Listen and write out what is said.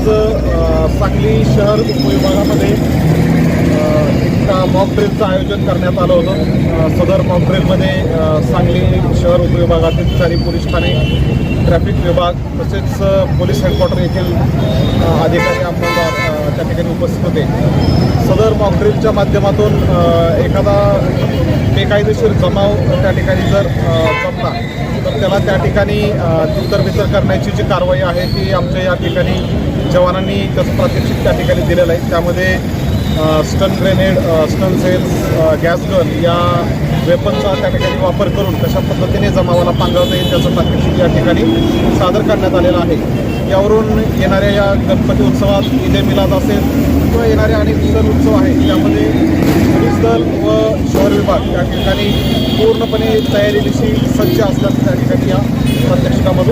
आज सांगली शहर उपविभागामध्ये एक मॉक ड्रिलचं आयोजन करण्यात आलं होतं। सदर मॉक ड्रिलमध्ये सांगली शहर उपविभागातील 4 पोलीस ठाणे, ट्रॅफिक विभाग तसेच पोलीस हेडक्वार्टर येथील अधिकारी अंमलदार त्या ठिकाणी उपस्थित होते। सदर मॉक ड्रिलच्या माध्यमातून एखादा बेकायदेशीर जमाव त्या ठिकाणी जर जमला तर त्याला त्या ठिकाणी तितरबितर करण्याची जी कारवाई आहे ती आमच्या या ठिकाणी जवानांनी त्याचं प्रात्यक्षिक त्या ठिकाणी दिलेलं आहे। त्यामध्ये स्टन ग्रेनेड, स्टन सेल्स, गॅस गन या वेपनचा त्या ठिकाणी वापर करून कशा पद्धतीने जमावाला पांगवता येईल त्याचं प्रात्यक्षिक या ठिकाणी सादर करण्यात आलेलं आहे। यावरून येणाऱ्या या गणपती उत्सवात ईद मिलाद असेल किंवा येणारे अनेक सण उत्सव आहेत त्यामध्ये पोलीस दल व शहर विभाग त्या ठिकाणी पूर्णपणे तयारीनिशी सज्ज असल्याचं त्या ठिकाणी या प्रात्यक्षिकामधून